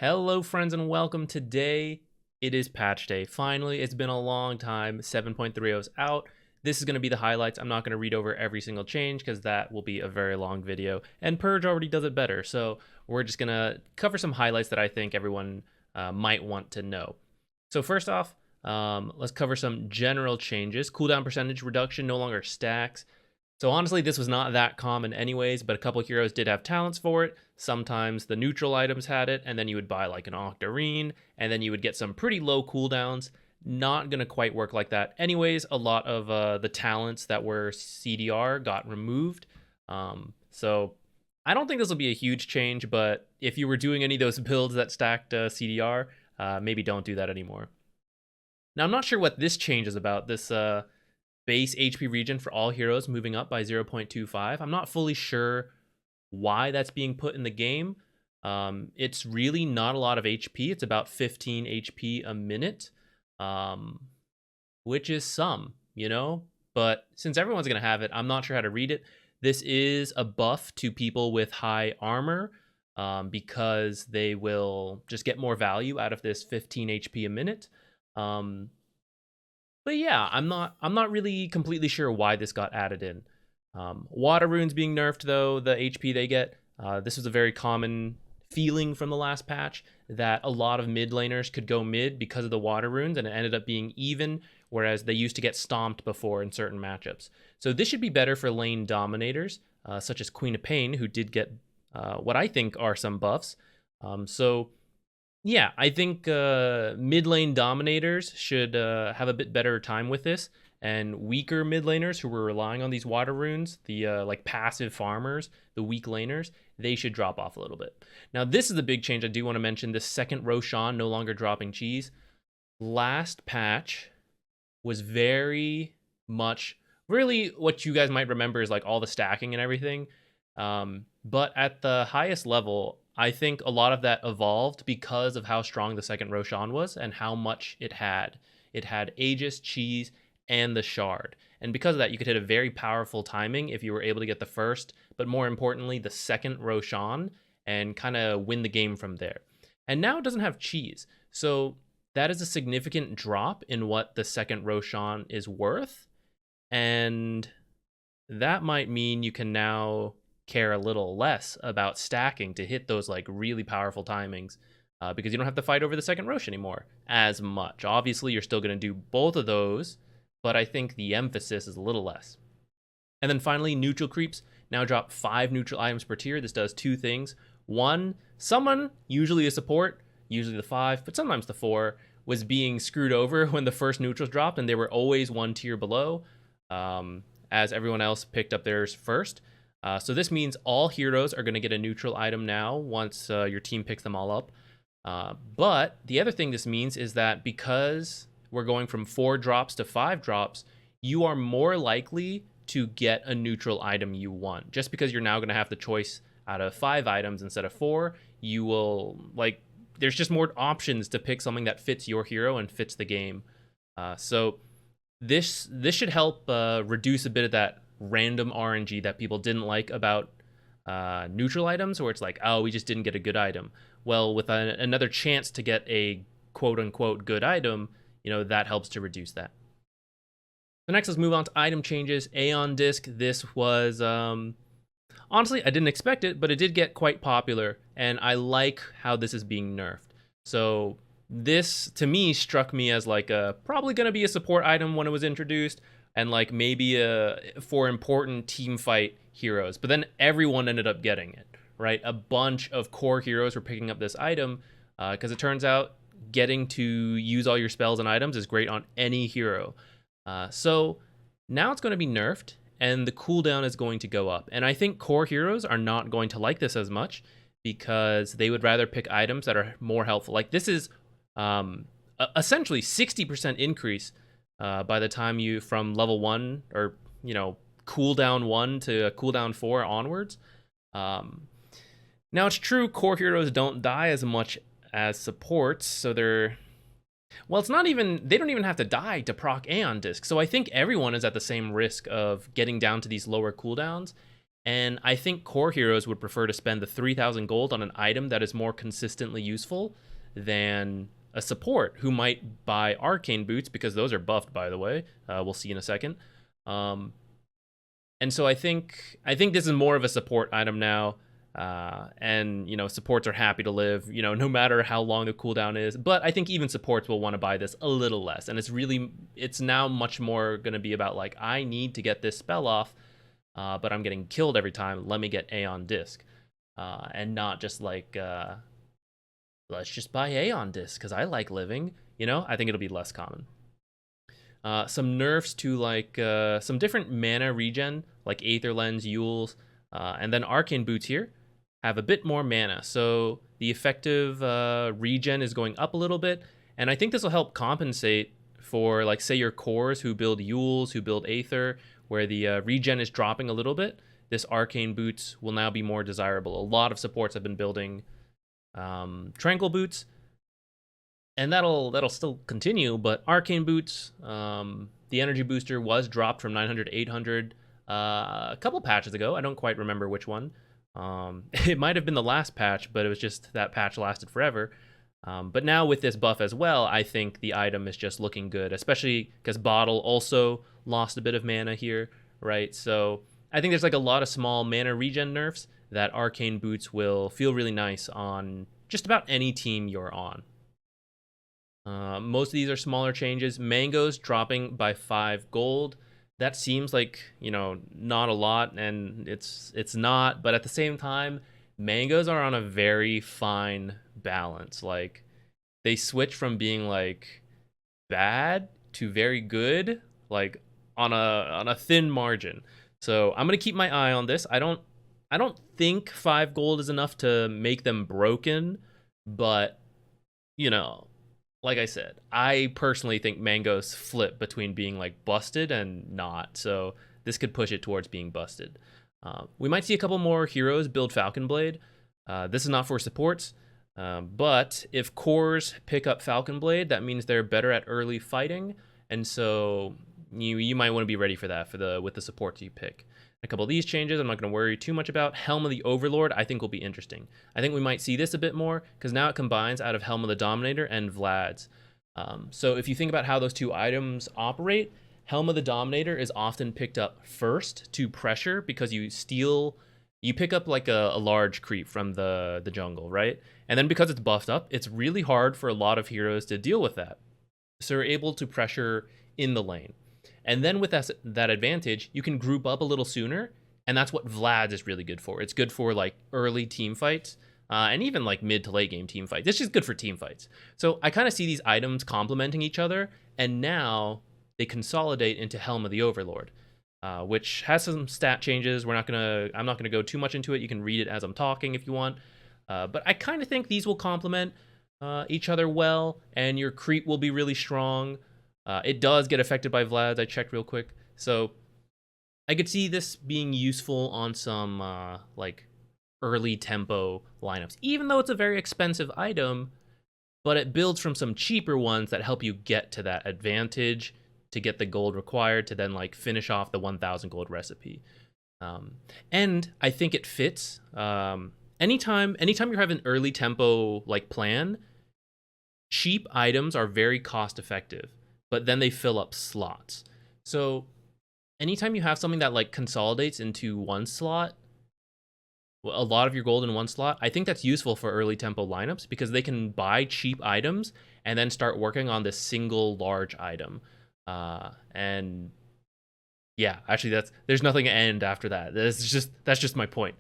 Hello friends and welcome. Today it is patch day. Finally, it's been a long time. 7.30 is out. This is going to be the highlights. I'm not going to read over every single change because that will be a very long video, and Purge already does it better. So we're just going to cover some highlights that I think everyone might want to know. So first off, let's cover some general changes. Cooldown percentage reduction no longer stacks. So honestly, this was not that common anyways, but a couple heroes did have talents for it. Sometimes the neutral items had it, and then you would buy like an Octarine, and then you would get some pretty low cooldowns. Not going to quite work like that. Anyways, a lot of the talents that were CDR got removed. So I don't think this will be a huge change, but if you were doing any of those builds that stacked CDR, maybe don't do that anymore. Now, I'm not sure what this change is about. This base HP regen for all heroes moving up by 0.25. I'm not fully sure why that's being put in the game. It's really not a lot of HP. It's about 15 HP a minute, which is some, you know? But since everyone's going to have it, I'm not sure how to read it. This is a buff to people with high armor because they will just get more value out of this 15 HP a minute. But yeah, I'm not really completely sure why this got added in. Water runes being nerfed though, the HP they get. This was a very common feeling from the last patch that a lot of mid laners could go mid because of the water runes, and it ended up being even, whereas they used to get stomped before in certain matchups. So this should be better for lane dominators, such as Queen of Pain, who did get what I think are some buffs. So yeah, I think mid lane dominators should have a bit better time with this, and weaker mid laners who were relying on these water runes, the like passive farmers, the weak laners, they should drop off a little bit. Now, this is the big change I do want to mention. The second Roshan no longer dropping cheese. Last patch was very much, really what you guys might remember is like all the stacking and everything. But at the highest level, I think a lot of that evolved because of how strong the second Roshan was and how much it had. It had Aegis, Cheese, and the Shard. And because of that, you could hit a very powerful timing if you were able to get the first, but more importantly, the second Roshan, and kind of win the game from there. And now it doesn't have Cheese. So that is a significant drop in what the second Roshan is worth. And that might mean you can now care a little less about stacking to hit those like really powerful timings because you don't have to fight over the second Rosh anymore as much. Obviously, you're still going to do both of those, but I think the emphasis is a little less. And then finally, neutral creeps now drop 5 neutral items per tier. This does 2 things. One, someone, usually a support, usually the 5, but sometimes the 4, was being screwed over when the first neutrals dropped, and they were always 1 tier below, as everyone else picked up theirs first. So this means all heroes are going to get a neutral item now once your team picks them all up. But the other thing this means is that because we're going from 4 drops to 5 drops, you are more likely to get a neutral item you want. Just because you're now going to have the choice out of 5 items instead of 4, you will, like, there's just more options to pick something that fits your hero and fits the game. So this should help reduce a bit of that random RNG that people didn't like about neutral items, where it's like, oh, we just didn't get a good item. Well, with another chance to get a quote-unquote good item, you know, that helps to reduce that. So next, let's move on to item changes. Aeon Disc, this was, honestly, I didn't expect it, but it did get quite popular, and I like how this is being nerfed. So this, to me, struck me as like probably going to be a support item when it was introduced, and like maybe for important team fight heroes. But then everyone ended up getting it, right? A bunch of core heroes were picking up this item because it turns out getting to use all your spells and items is great on any hero. So now it's going to be nerfed, and the cooldown is going to go up. And I think core heroes are not going to like this as much because they would rather pick items that are more helpful. Like this is essentially 60% increase by the time you from level 1 or, you know, cooldown 1 to cooldown 4 onwards. Now it's true core heroes don't die as much as supports, so they're, well, it's not even, they don't even have to die to proc Aeon Disc. So I think everyone is at the same risk of getting down to these lower cooldowns. And I think core heroes would prefer to spend the 3,000 gold on an item that is more consistently useful than a support who might buy arcane boots, because those are buffed, by the way. We'll see in a second. And so I think this is more of a support item now. And, supports are happy to live, no matter how long the cooldown is. But I think even supports will want to buy this a little less. And it's now much more going to be about, like, I need to get this spell off, but I'm getting killed every time. Let me get Aeon Disc. And not just like, let's just buy Aeon Disc because I like living. I think it'll be less common. Some nerfs to, like, some different mana regen, like Aether Lens, Yules, and then Arcane Boots here have a bit more mana. So the effective regen is going up a little bit, and I think this will help compensate for, like, say your cores who build Yules, who build Aether, where the regen is dropping a little bit. This Arcane Boots will now be more desirable. A lot of supports have been building Tranquil Boots, and that'll still continue, but Arcane Boots, the energy booster was dropped from 900 to 800 a couple patches ago. I don't quite remember which one. It might have been the last patch, but it was just that patch lasted forever. But now with this buff as well, I think the item is just looking good, especially because Bottle also lost a bit of mana here, right? So I think there's, like, a lot of small mana regen nerfs that Arcane Boots will feel really nice on just about any team you're on. Most of these are smaller changes. Mangoes dropping by 5 gold. That seems like, not a lot, and it's not, but at the same time, mangoes are on a very fine balance. Like, they switch from being, like, bad to very good, like, on a thin margin. So I'm gonna keep my eye on this. I don't think 5 gold is enough to make them broken, but like I said, I personally think mangoes flip between being, like, busted and not. So this could push it towards being busted. We might see a couple more heroes build Falcon Blade. This is not for supports, but if cores pick up Falcon Blade, that means they're better at early fighting, and so you might want to be ready for that with the supports you pick. A couple of these changes I'm not going to worry too much about. Helm of the Overlord I think will be interesting. I think we might see this a bit more because now it combines out of Helm of the Dominator and Vlad's. So if you think about how those two items operate, Helm of the Dominator is often picked up first to pressure because you pick up, like, a large creep from the jungle, right? And then because it's buffed up, it's really hard for a lot of heroes to deal with that. So you're able to pressure in the lane. And then with that advantage, you can group up a little sooner, and that's what Vlad is really good for. It's good for, like, early team fights, and even, like, mid to late game team fights. It's just good for team fights. So I kind of see these items complementing each other, and now they consolidate into Helm of the Overlord, which has some stat changes. I'm not gonna go too much into it. You can read it as I'm talking if you want. But I kind of think these will complement each other well, and your creep will be really strong. It does get affected by Vlad. I checked real quick. So I could see this being useful on some like early tempo lineups, even though it's a very expensive item, but it builds from some cheaper ones that help you get to that advantage to get the gold required to then, like, finish off the 1,000 gold recipe. And I think it fits. Anytime you have an early tempo, like, plan, cheap items are very cost effective, but then they fill up slots. So anytime you have something that, like, consolidates into one slot, a lot of your gold in one slot, I think that's useful for early tempo lineups because they can buy cheap items and then start working on this single large item. And yeah, actually there's nothing to end after that. That's just my point.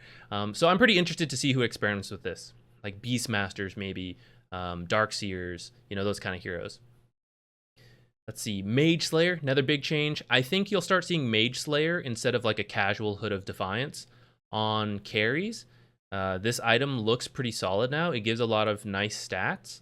So I'm pretty interested to see who experiments with this, like Beastmasters maybe, Darkseers, those kind of heroes. Let's see, Mage Slayer, another big change. I think you'll start seeing Mage Slayer instead of, like, a casual Hood of Defiance on carries. This item looks pretty solid now. It gives a lot of nice stats.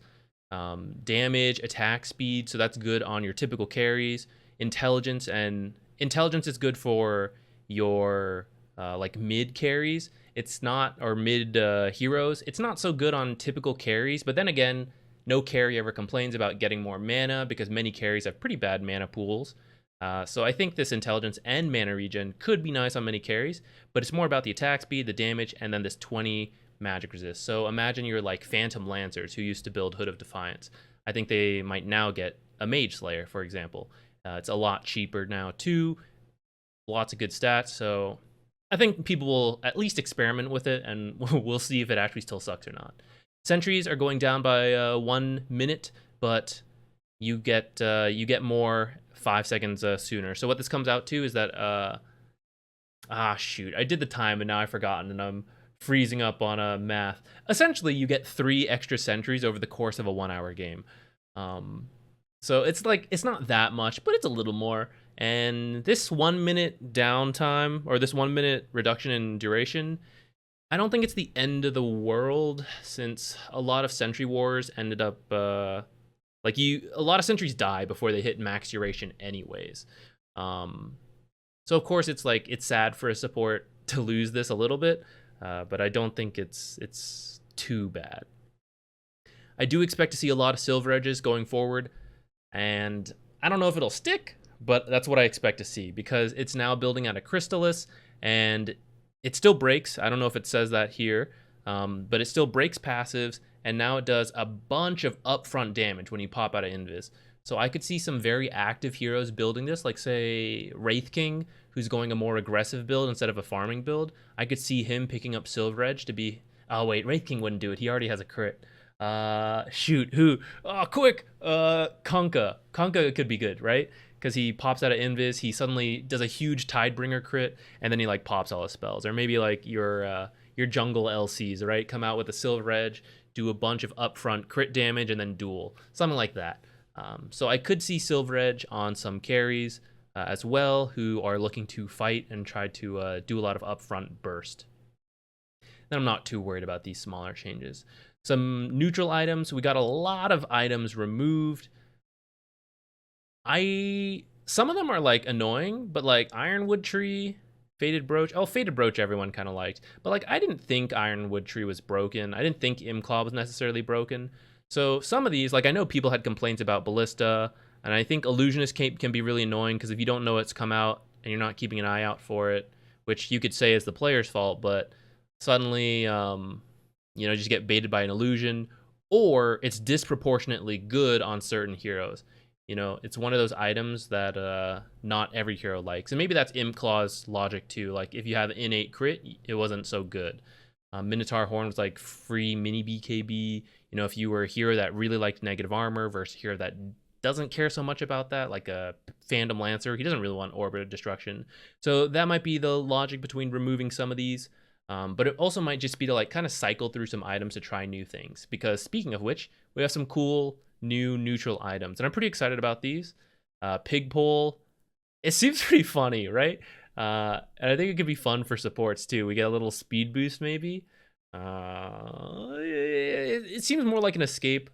Damage, attack speed, so that's good on your typical carries. Intelligence is good for your like mid carries. It's not, or mid heroes. It's not so good on typical carries, but then again, no carry ever complains about getting more mana because many carries have pretty bad mana pools. So I think this intelligence and mana regen could be nice on many carries, but it's more about the attack speed, the damage, and then this 20 magic resist. So imagine you're like Phantom Lancers who used to build Hood of Defiance. I think they might now get a Mage Slayer, for example. It's a lot cheaper now too. Lots of good stats, so I think people will at least experiment with it, and we'll see if it actually still sucks or not. Sentries are going down by 1 minute, but you get more 5 seconds sooner. So what this comes out to is that shoot, I did the time and now I've forgotten and I'm freezing up on math. Essentially, you get 3 extra sentries over the course of a 1-hour game. So it's like it's not that much, but it's a little more. And this 1 minute downtime or this 1 minute reduction in duration, I don't think it's the end of the world, since a lot of sentry wars ended up a lot of sentries die before they hit max duration anyways. So of course it's sad for a support to lose this a little bit, but I don't think it's too bad. I do expect to see a lot of silver edges going forward, and I don't know if it'll stick, but that's what I expect to see, because it's now building out a Crystallis, and it still breaks. I don't know if it says that here, but it still breaks passives, and now it does a bunch of upfront damage when you pop out of Invis. So I could see some very active heroes building this, like say Wraith King, who's going a more aggressive build instead of a farming build. I could see him picking up Silver Edge to be... Oh wait, Wraith King wouldn't do it. He already has a crit. Shoot, who? Oh, quick! Kunkka. Kunkka could be good, right? Because he pops out of Invis, he suddenly does a huge Tidebringer crit, and then he like pops all his spells. Or maybe like your jungle LCs, right? Come out with a Silver Edge, do a bunch of upfront crit damage, and then duel. Something like that. So I could see Silver Edge on some carries as well, who are looking to fight and try to do a lot of upfront burst. Then I'm not too worried about these smaller changes. Some neutral items. We got a lot of items removed. Some of them are like annoying, but like Ironwood Tree, Faded Brooch. Oh, Faded Brooch everyone kind of liked. But like I didn't think Ironwood Tree was broken. I didn't think Imclaw was necessarily broken. So some of these, like I know people had complaints about Ballista, and I think Illusionist Cape can be really annoying because if you don't know it's come out and you're not keeping an eye out for it, which you could say is the player's fault, but suddenly, just get baited by an illusion, or it's disproportionately good on certain heroes. It's one of those items that not every hero likes. And maybe that's Imclaw's logic too. Like if you have innate crit, it wasn't so good. Minotaur Horn was like free mini BKB. If you were a hero that really liked negative armor versus a hero that doesn't care so much about that, like a Phantom Lancer, he doesn't really want Orbit of Destruction. So that might be the logic between removing some of these. But it also might just be to like kind of cycle through some items to try new things. Because speaking of which, we have some cool new neutral items, and I'm pretty excited about these. Pigpole, it seems pretty funny, right? And I think it could be fun for supports too. We get a little speed boost maybe. It seems more like an escape.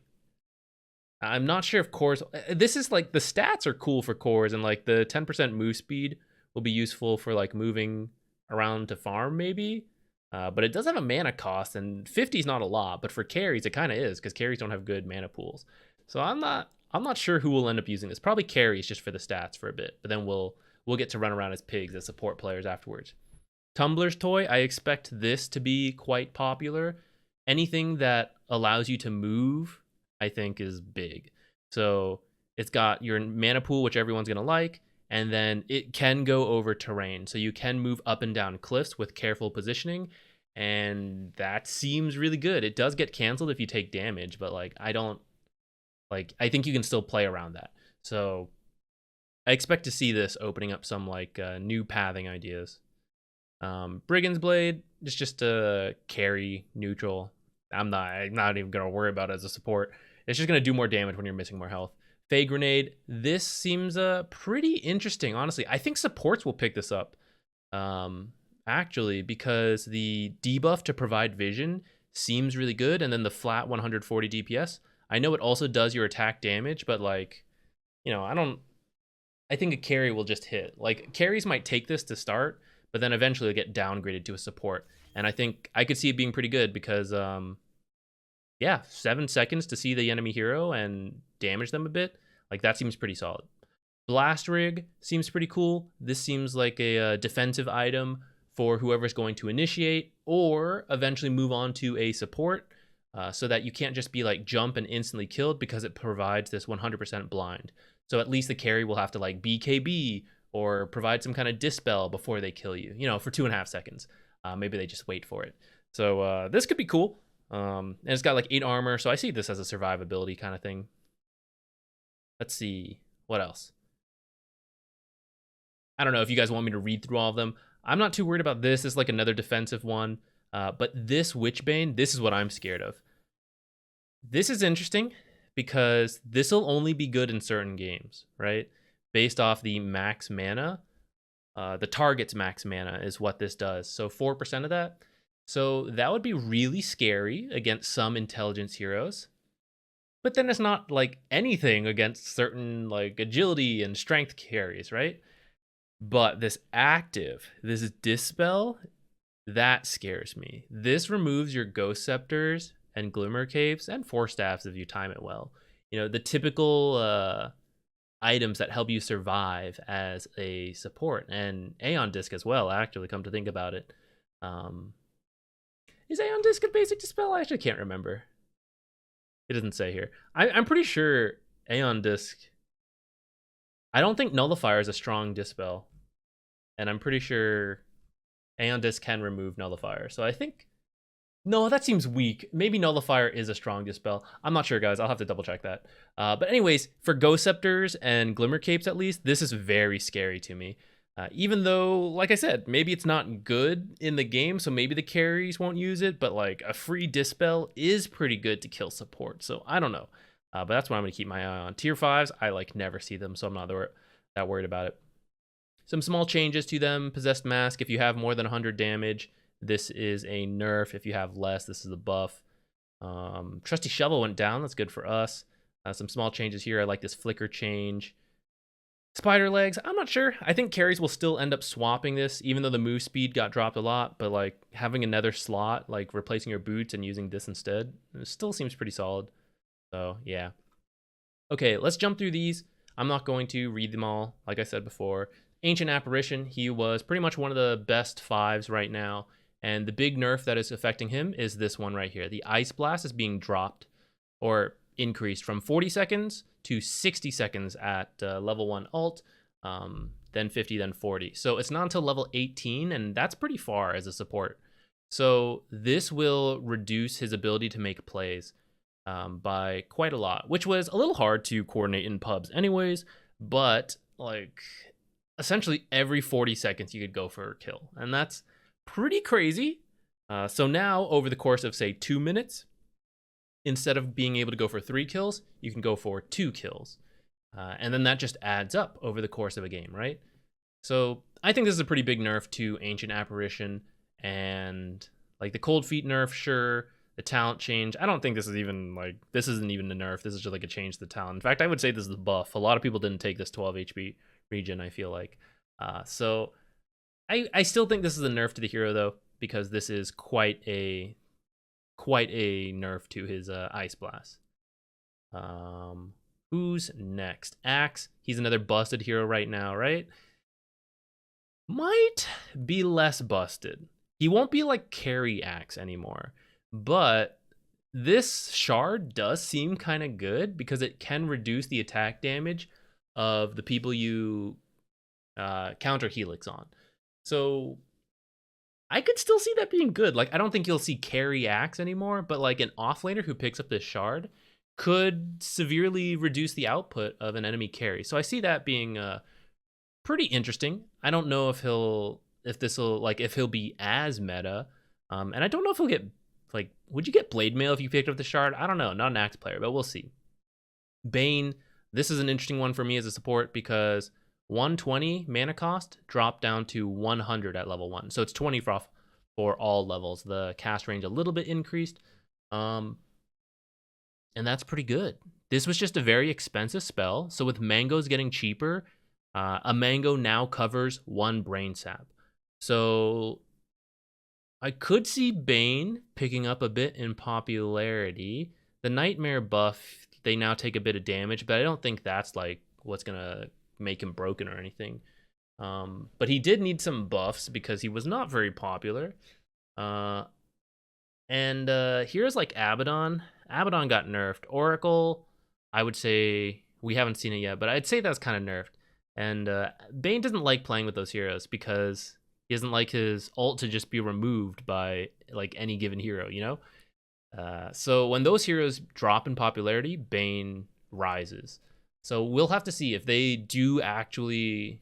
I'm not sure if cores... This is like, the stats are cool for cores, and like the 10% move speed will be useful for like moving around to farm maybe. But it does have a mana cost, and 50 is not a lot, but for carries it kind of is, because carries don't have good mana pools. So I'm not sure who will end up using this. Probably carries just for the stats for a bit, but then we'll get to run around as pigs as support players afterwards. Tumbler's Toy, I expect this to be quite popular. Anything that allows you to move, I think, is big. So it's got your mana pool, which everyone's going to like, and then it can go over terrain. So you can move up and down cliffs with careful positioning, and that seems really good. It does get canceled if you take damage, but I think you can still play around that. So I expect to see this opening up some new pathing ideas. Brigand's Blade is just a carry neutral. I'm not even gonna worry about it as a support. It's just gonna do more damage when you're missing more health. Fey Grenade, this seems pretty interesting, honestly. I think supports will pick this up, actually, because the debuff to provide vision seems really good, and then the flat 140 DPS. I know it also does your attack damage, but I think a carry will just hit. Like carries might take this to start, but then eventually it'll get downgraded to a support. And I think I could see it being pretty good because, 7 seconds to see the enemy hero and damage them a bit. Like that seems pretty solid. Blast Rig seems pretty cool. This seems like a defensive item for whoever's going to initiate or eventually move on to a support, so that you can't just be like jump and instantly killed, because it provides this 100% blind. So at least the carry will have to like BKB or provide some kind of dispel before they kill you, for 2.5 seconds. Maybe they just wait for it. So this could be cool. And it's got like 8 armor, so I see this as a survivability kind of thing. Let's see, what else? I don't know if you guys want me to read through all of them. I'm not too worried about this. It's like another defensive one. But this Witchbane, this is what I'm scared of. This is interesting because this will only be good in certain games, right? Based off the max mana. The target's max mana is what this does. So 4% of that. So that would be really scary against some intelligence heroes. But then it's not like anything against certain like agility and strength carries, right? But this active, this dispel, that scares me. This removes your Ghost Scepters and Glimmer Capes and Force Staffs if you time it well. The typical items that help you survive as a support, and Aeon Disc as well, actually, come to think about it. Is Aeon Disc a basic dispel? I actually can't remember. It doesn't say here. I'm pretty sure Aeon Disc, I don't think Nullifier is a strong dispel, and I'm pretty sure Aeon Disc can remove Nullifier. So I think, no, that seems weak. Maybe Nullifier is a strong dispel. I'm not sure, guys. I'll have to double check that. But anyways, for Ghost Scepters and Glimmer Capes at least, this is very scary to me. Even though, like I said, maybe it's not good in the game, so maybe the carries won't use it, but like a free dispel is pretty good to kill support. So I don't know. But that's what I'm going to keep my eye on. Tier 5s, I like never see them, so I'm not that worried about it. Some small changes to them. Possessed Mask, if you have more than 100 damage, this is a nerf. If you have less, this is a buff. Trusty Shovel went down. That's good for us. Some small changes here. I like this flicker change. Spider Legs, I'm not sure. I think carries will still end up swapping this, even though the move speed got dropped a lot. But like having another slot, like replacing your boots and using this instead, it still seems pretty solid. So yeah. Okay, let's jump through these. I'm not going to read them all, like I said before. Ancient Apparition, he was pretty much one of the best 5s right now. And the big nerf that is affecting him is this one right here. The Ice Blast is being dropped or increased from 40 seconds to 60 seconds at level 1 ult, then 50, then 40. So it's not until level 18, and that's pretty far as a support. So this will reduce his ability to make plays by quite a lot, which was a little hard to coordinate in pubs anyways, but like essentially every 40 seconds you could go for a kill, and that's pretty crazy. So now over the course of say 2 minutes, instead of being able to go for 3 kills, you can go for 2 kills. And then that just adds up over the course of a game, right? So I think this is a pretty big nerf to Ancient Apparition, and like the Cold Feet nerf, sure. The talent change, I don't think this is even like, this isn't even a nerf. This is just like a change to the talent. In fact, I would say this is a buff. A lot of people didn't take this 12 HP region, I feel like. So I still think this is a nerf to the hero though, because this is quite a nerf to his Ice Blast. Who's next? Axe. He's another busted hero right now, right? Might be less busted. He won't be like carry Axe anymore, but this shard does seem kind of good because it can reduce the attack damage of the people you counter Helix on. So I could still see that being good. Like, I don't think you'll see carry Axe anymore, but like an offlaner who picks up this shard could severely reduce the output of an enemy carry. So I see that being pretty interesting. I don't know if he'll be as meta. And I don't know if he'll get, like, would you get Blade Mail if you picked up the shard? I don't know, not an Axe player, but we'll see. Bane, this is an interesting one for me as a support because 120 mana cost dropped down to 100 at level 1. So it's 20 for all levels. The cast range a little bit increased. And that's pretty good. This was just a very expensive spell. So with mangoes getting cheaper, a mango now covers 1 brain sap. So I could see Bane picking up a bit in popularity. The Nightmare buff, they now take a bit of damage, but I don't think that's like what's gonna make him broken or anything. But he did need some buffs because he was not very popular. And here's like Abaddon. Abaddon got nerfed. Oracle, I would say we haven't seen it yet, but I'd say that's kind of nerfed. And Bane doesn't like playing with those heroes because he doesn't like his ult to just be removed by like any given hero, you know? So when those heroes drop in popularity, Bane rises. So we'll have to see if they do actually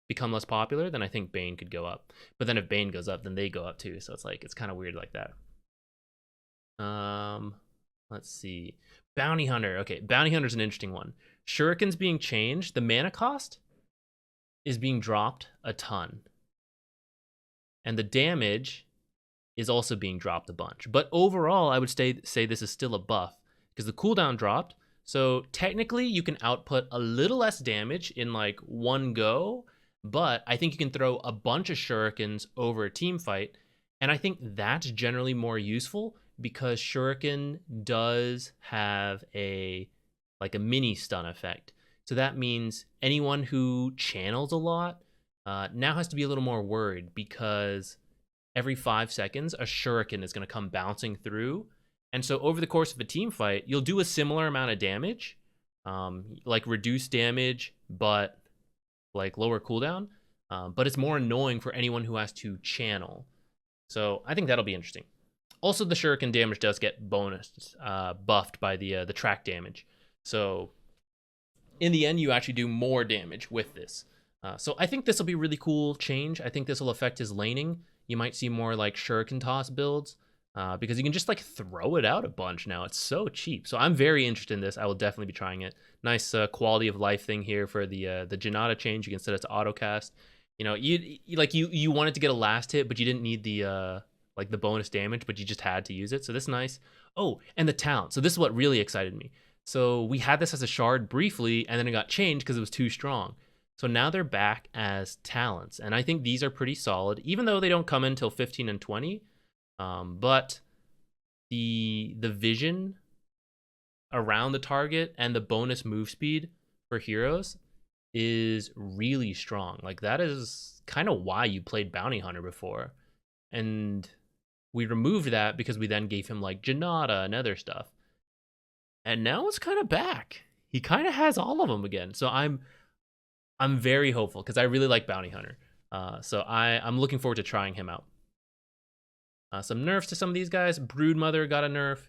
become less popular, then I think Bane could go up. But then if Bane goes up, then they go up too. So it's like, it's kind of weird like that. Let's see. Bounty Hunter. Okay, Bounty Hunter's an interesting one. Shuriken's being changed. The mana cost is being dropped a ton. And the damage is also being dropped a bunch. But overall, I would say this is still a buff because the cooldown dropped. So technically, you can output a little less damage in like one go, but I think you can throw a bunch of shurikens over a team fight. And I think that's generally more useful because shuriken does have a mini stun effect. So that means anyone who channels a lot now has to be a little more worried because every 5 seconds, a shuriken is going to come bouncing through. And so over the course of a team fight, you'll do a similar amount of damage, like reduced damage, but like lower cooldown. But it's more annoying for anyone who has to channel. So I think that'll be interesting. Also, the shuriken damage does get bonus buffed by the track damage. So in the end, you actually do more damage with this. So I think this will be a really cool change. I think this will affect his laning. You might see more like shuriken toss builds because you can just like throw it out a bunch now. It's so cheap. So I'm very interested in this. I will definitely be trying it. Nice quality of life thing here for the Janata change. You can set it to autocast. You know, you wanted to get a last hit, but you didn't need the the bonus damage, but you just had to use it. So this is nice. Oh, and the talent. So this is what really excited me. So we had this as a shard briefly, and then it got changed because it was too strong. So now they're back as talents, and I think these are pretty solid, even though they don't come in until 15 and 20. But the vision around the target and the bonus move speed for heroes is really strong. Like that is kind of why you played Bounty Hunter before, and we removed that because we then gave him like Janata and other stuff, and now it's kind of back. He kind of has all of them again. So I'm very hopeful because I really like Bounty Hunter. So I'm looking forward to trying him out. Some nerfs to some of these guys. Broodmother got a nerf,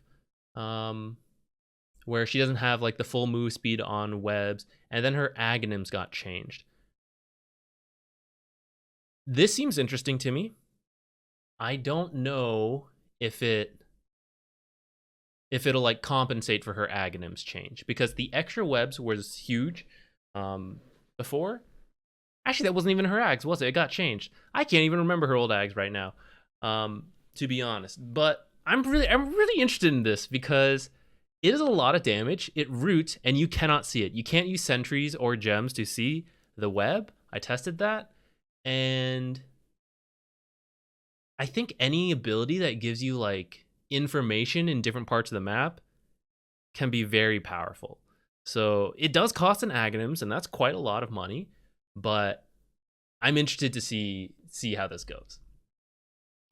where she doesn't have like the full move speed on webs, and then her Aghanims got changed. This seems interesting to me. I don't know if it'll like compensate for her Aghanims change because the extra webs was huge before. Actually, that wasn't even her Ags, was it? It got changed. I can't even remember her old Ags right now, to be honest. But I'm really interested in this because it is a lot of damage. It roots, and you cannot see it. You can't use sentries or gems to see the web. I tested that, and I think any ability that gives you like information in different parts of the map can be very powerful. So it does cost an Aghanims, and that's quite a lot of money, but I'm interested to see how this goes.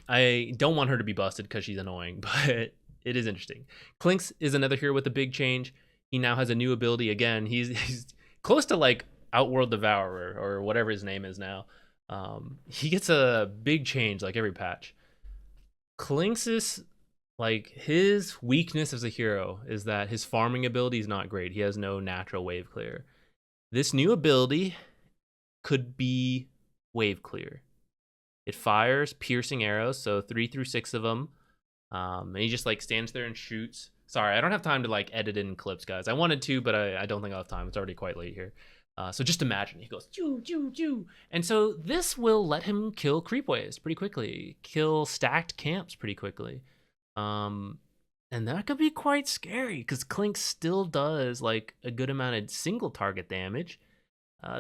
I don't want her to be busted because she's annoying, but it is interesting. Clinks is another hero with a big change. He now has a new ability again. He's close to like Outworld Devourer or whatever his name is now. He gets a big change like every patch. Clinks is like his weakness as a hero is that his farming ability is not great. He has no natural wave clear. This new ability could be wave clear. It fires piercing arrows, so 3 through 6 of them. And he just like stands there and shoots. Sorry, I don't have time to like edit in clips, guys. I wanted to, but I don't think I'll have time. It's already quite late here. So just imagine he goes choo choo choo, and so this will let him kill creep waves pretty quickly, kill stacked camps pretty quickly, and that could be quite scary because Clink still does like a good amount of single target damage.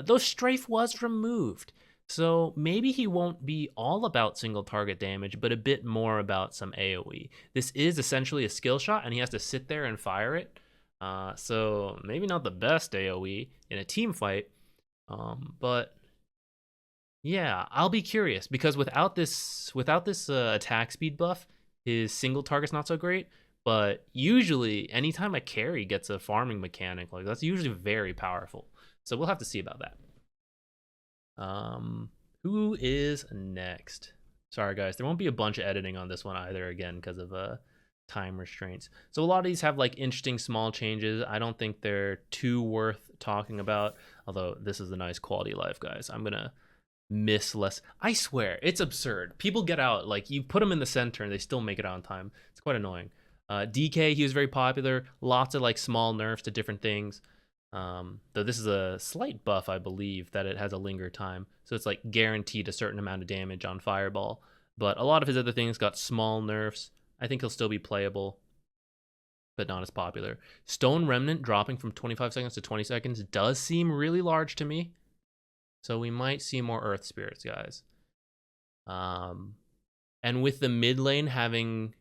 Though Strafe was removed, so maybe he won't be all about single target damage, but a bit more about some AoE. This is essentially a skill shot, and he has to sit there and fire it. So maybe not the best AoE in a team fight, But yeah, I'll be curious because without this attack speed buff, his single target's not so great. But usually, anytime a carry gets a farming mechanic, like that's usually very powerful. So we'll have to see about that. Who is next? Sorry guys, there won't be a bunch of editing on this one either again because of time restraints. So a lot of these have like interesting small changes. I don't think they're too worth talking about. Although this is a nice quality of life, guys. I'm gonna miss less. I swear, it's absurd. People get out, like you put them in the center and they still make it out on time. It's quite annoying. DK, he was very popular. Lots of like small nerfs to different things. Though this is a slight buff, I believe, that it has a linger time. So it's like guaranteed a certain amount of damage on Fireball. But a lot of his other things got small nerfs. I think he'll still be playable, but not as popular. Stone Remnant dropping from 25 seconds to 20 seconds does seem really large to me. So we might see more Earth Spirits, guys. And with the mid lane having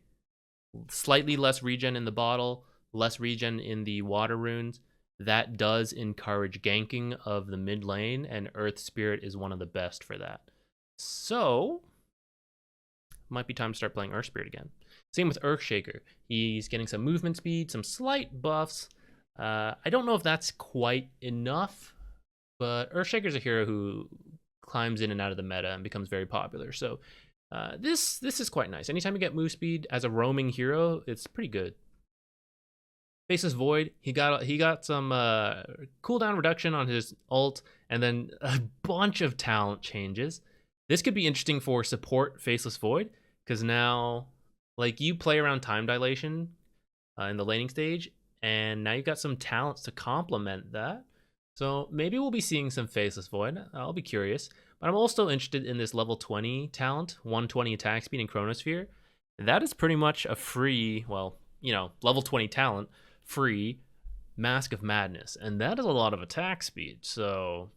slightly less regen in the bottle, less regen in the water runes, that does encourage ganking of the mid lane, and Earth Spirit is one of the best for that. So, might be time to start playing Earth Spirit again. Same with Earthshaker. He's getting some movement speed, some slight buffs. I don't know if that's quite enough, but Earthshaker's a hero who climbs in and out of the meta and becomes very popular. So this is quite nice. Anytime you get move speed as a roaming hero, it's pretty good. Faceless Void, he got some cooldown reduction on his ult, and then a bunch of talent changes. This could be interesting for support Faceless Void, because now, like, you play around time dilation in the laning stage, and now you've got some talents to complement that. So maybe we'll be seeing some Faceless Void. I'll be curious. But I'm also interested in this level 20 talent, 120 attack speed in Chronosphere. That is pretty much a free, well, you know, level 20 talent, free Mask of Madness. And that is a lot of attack speed. So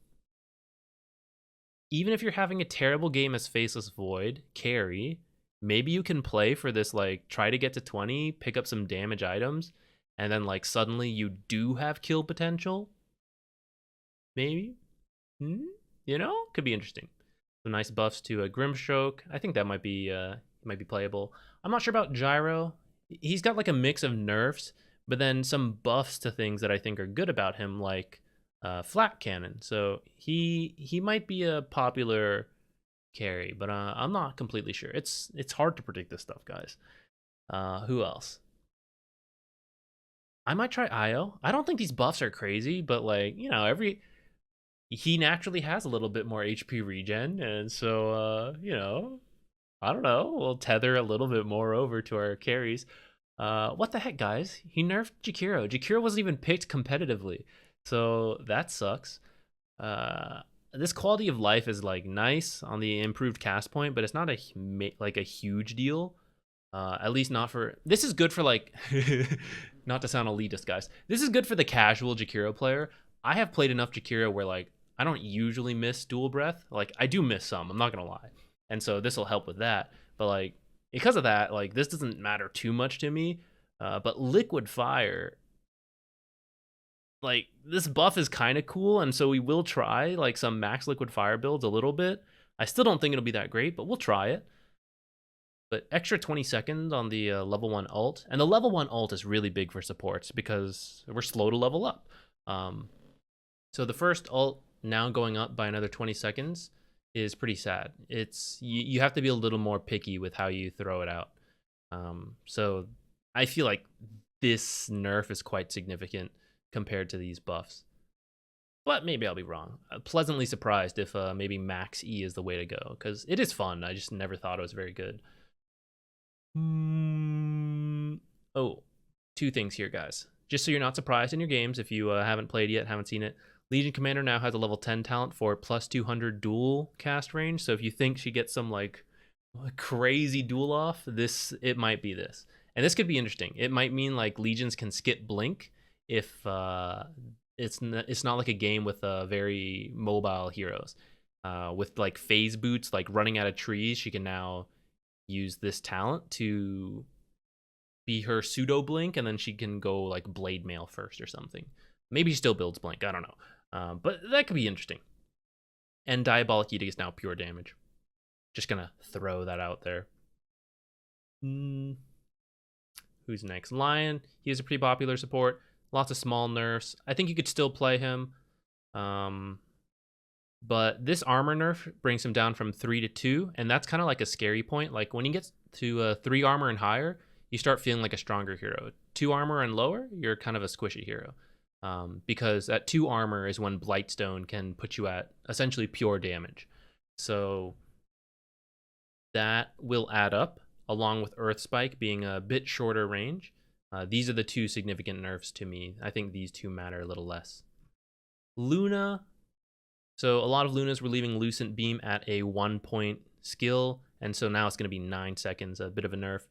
even if you're having a terrible game as Faceless Void, carry, maybe you can play for this, like, try to get to 20, pick up some damage items, and then, like, suddenly you do have kill potential. Maybe. You know, could be interesting. Some nice buffs to a Grimstroke. I think that might be playable. I'm not sure about Gyro. He's got like a mix of nerfs, but then some buffs to things that I think are good about him, like Flat Cannon. So he might be a popular carry, but I'm not completely sure. It's hard to predict this stuff, guys. Who else? I might try Io. I don't think these buffs are crazy, but like, you know, he naturally has a little bit more HP regen, and so you know, I don't know, we'll tether a little bit more over to our carries. What the heck, guys? He nerfed Jakiro. Jakiro wasn't even picked competitively, so that sucks. This quality of life is like nice on the improved cast point, but it's not like a huge deal. At least not for, this is good for like not to sound elitist, guys, this is good for the casual Jakiro player. I have played enough Jakiro where like I don't usually miss dual breath. Like I do miss some, I'm not gonna lie, and so this will help with that. But like because of that, like this doesn't matter too much to me. But Liquid Fire, like this buff is kind of cool, and so we will try like some max Liquid Fire builds a little bit. I still don't think it'll be that great, but we'll try it. But extra 20 seconds on the level 1 ult, and the level 1 ult is really big for supports because we're slow to level up. So the first ult now going up by another 20 seconds is pretty sad. It's you have to be a little more picky with how you throw it out. So I feel like this nerf is quite significant compared to these buffs. But maybe I'll be wrong. Pleasantly surprised if maybe max E is the way to go, because it is fun. I just never thought it was very good. Oh, two things here, guys. Just so you're not surprised in your games if you haven't played yet, haven't seen it. Legion Commander now has a level 10 talent for plus 200 dual cast range. So if you think she gets some like crazy dual off, it might be this. And this could be interesting. It might mean like Legions can skip Blink if it's not like a game with very mobile heroes. With like phase boots, like running out of trees, she can now use this talent to be her pseudo blink, and then she can go like blade mail first or something. Maybe she still builds blink, I don't know. But that could be interesting. and Diabolic Edict is now pure damage. Just gonna throw that out there. Who's next? Lion. He is a pretty popular support. Lots of small nerfs. I think you could still play him. But this armor nerf brings him down from 3 to 2, and that's kind of like a scary point. Like when he gets to 3 armor and higher, you start feeling like a stronger hero. 2 armor and lower, you're kind of a squishy hero. Because at 2 armor is when Blightstone can put you at essentially pure damage. So that will add up, along with Earth Spike being a bit shorter range. These are the 2 significant nerfs to me. I think these 2 matter a little less. Luna. So a lot of Lunas were leaving Lucent Beam at a 1-point skill, and so now it's going to be 9 seconds, a bit of a nerf.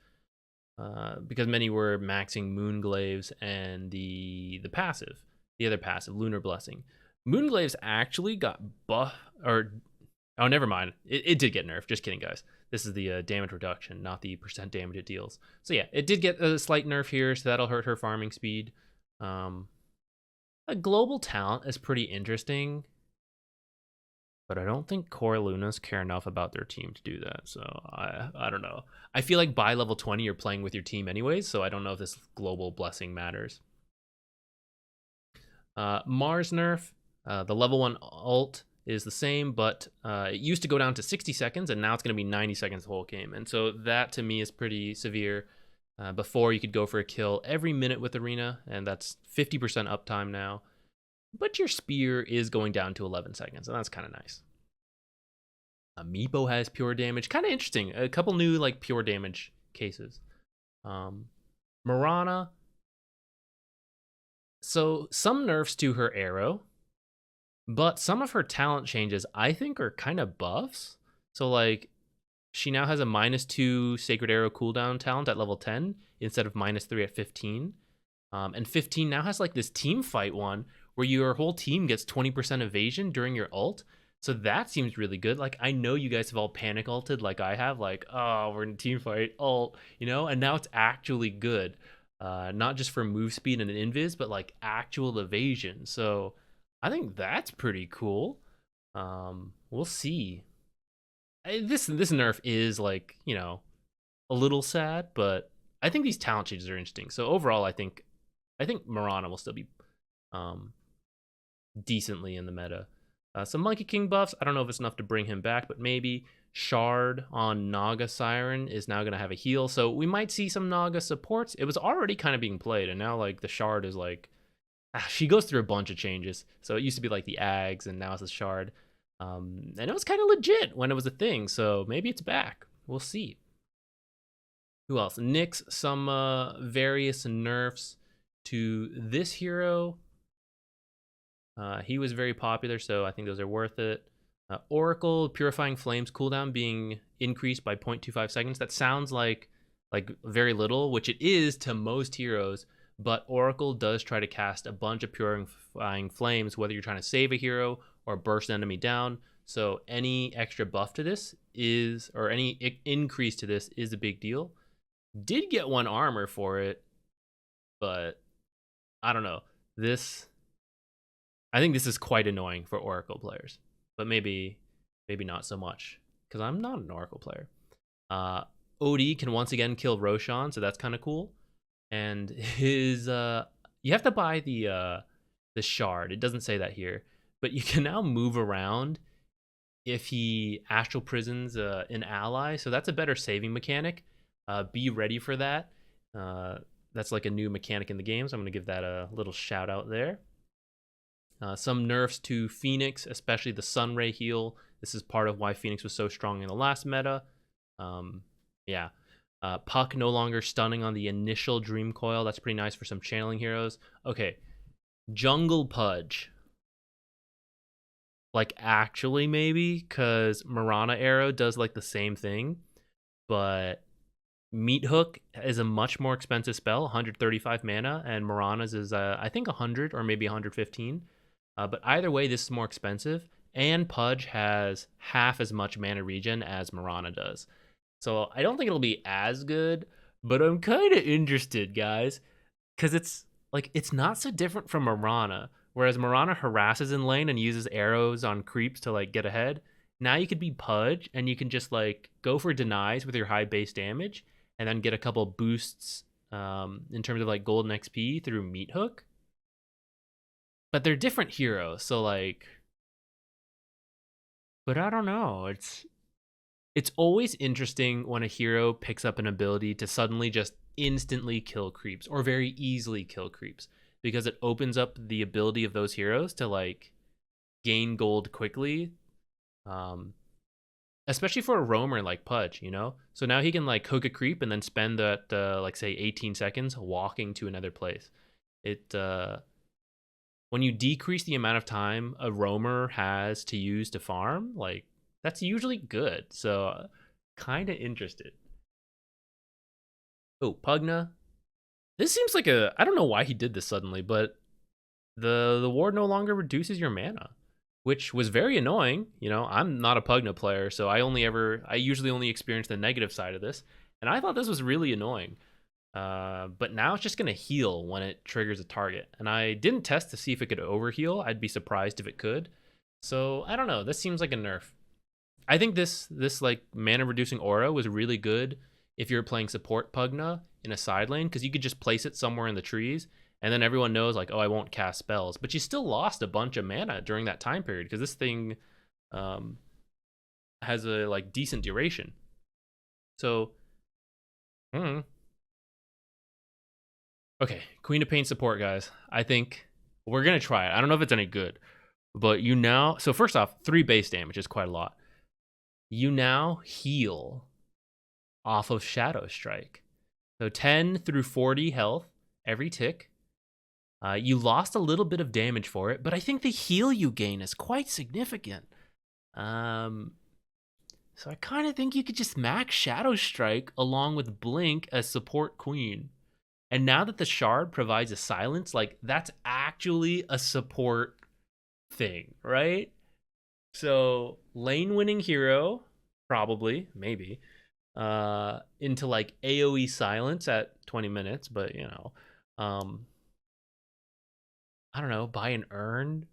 Because many were maxing Moonglaves and the passive, the other passive, Lunar Blessing. Moonglaves actually got buff, or, oh, never mind. It did get nerfed. Just kidding, guys. This is the damage reduction, not the percent damage it deals. So yeah, it did get a slight nerf here, so that'll hurt her farming speed. A global talent is pretty interesting, but I don't think core Lunas care enough about their team to do that. So I don't know. I feel like by level 20, you're playing with your team anyways, so I don't know if this global blessing matters. Mars nerf. The level 1 ult is the same, but it used to go down to 60 seconds, and now it's going to be 90 seconds the whole game. And so that, to me, is pretty severe. Before, you could go for a kill every minute with Arena, and that's 50% uptime now. But your spear is going down to 11 seconds, and that's kind of nice. Meepo has pure damage. Kind of interesting. A couple new like pure damage cases. Mirana. So some nerfs to her arrow, but some of her talent changes I think are kind of buffs. So like she now has a -2 Sacred Arrow cooldown talent at level 10 instead of -3 at 15. And 15 now has like this team fight one where your whole team gets 20% evasion during your ult. So that seems really good. Like, I know you guys have all panic ulted like I have, like, oh, we're in a team fight, ult, you know? And now it's actually good. Not just for move speed and an invis, but like actual evasion. So I think that's pretty cool. We'll see. This nerf is like, you know, a little sad, but I think these talent changes are interesting. So overall, I think Mirana will still be decently in the meta. Some Monkey King buffs. I don't know if it's enough to bring him back, but maybe. Shard on Naga Siren is now going to have a heal, so we might see some Naga supports. It was already kind of being played, and now like the Shard is like, she goes through a bunch of changes. So it used to be like the Ags, and now it's a Shard. And it was kind of legit when it was a thing, so maybe it's back. We'll see. Who else? Nyx, some various nerfs to this hero. He was very popular, so I think those are worth it. Oracle, Purifying Flames cooldown being increased by 0.25 seconds. That sounds like very little, which it is to most heroes, but Oracle does try to cast a bunch of Purifying Flames, whether you're trying to save a hero or burst an enemy down. So any extra buff to this is, or any increase to this is a big deal. Did get 1 armor for it, but I don't know. I think this is quite annoying for Oracle players, but maybe not so much, because I'm not an Oracle player. OD can once again kill Roshan, so that's kind of cool. And his you have to buy the shard. It doesn't say that here, but you can now move around if he astral prisons an ally, so that's a better saving mechanic. Be ready for that. That's like a new mechanic in the game, so I'm going to give that a little shout out there. Some nerfs to Phoenix, especially the Sunray heal. This is part of why Phoenix was so strong in the last meta. Yeah. Puck no longer stunning on the initial Dream Coil. That's pretty nice for some channeling heroes. Okay. Jungle Pudge. Like, actually, maybe, because Mirana Arrow does, like, the same thing. But Meat Hook is a much more expensive spell, 135 mana, and Mirana's is, I think, 100 or maybe 115. But either way, this is more expensive, and Pudge has half as much mana regen as Mirana does. So I don't think it'll be as good, but I'm kind of interested, guys, because it's not so different from Mirana, Whereas Mirana harasses in lane and uses arrows on creeps to like get ahead. Now you could be Pudge and you can just like go for denies with your high base damage and then get a couple boosts in terms of like golden XP through Meat Hook. But they're different heroes, so like, but I don't know. It's always interesting when a hero picks up an ability to suddenly just instantly kill creeps or very easily kill creeps, because it opens up the ability of those heroes to like gain gold quickly. Especially for a roamer like Pudge, you know? So now he can like hook a creep and then spend that like say 18 seconds walking to another place. It when you decrease the amount of time a roamer has to use to farm, like that's usually good. So kind of interested. Oh, Pugna. This seems like I don't know why he did this suddenly, but the ward no longer reduces your mana, which was very annoying. You know, I'm not a Pugna player, so I usually only experience the negative side of this, and I thought this was really annoying. But now it's just gonna heal when it triggers a target, and I didn't test to see if it could overheal. I'd be surprised if it could. So I don't know. This seems like a nerf. I think this like mana reducing aura was really good if you're playing support Pugna in a side lane, because you could just place it somewhere in the trees and then everyone knows like, oh, I won't cast spells, but you still lost a bunch of mana during that time period because this thing has a like decent duration. So okay, Queen of Pain support, guys. I think we're gonna try it. I don't know if it's any good, but you now, so first off, 3 base damage is quite a lot. You now heal off of Shadow Strike. So 10 through 40 health every tick. You lost a little bit of damage for it, but I think the heal you gain is quite significant. So I kind of think you could just max Shadow Strike along with Blink as support queen. And now that the shard provides a silence, like that's actually a support thing, right? So lane winning hero, probably, maybe, into like AoE silence at 20 minutes, but you know, I don't know, buy an urn.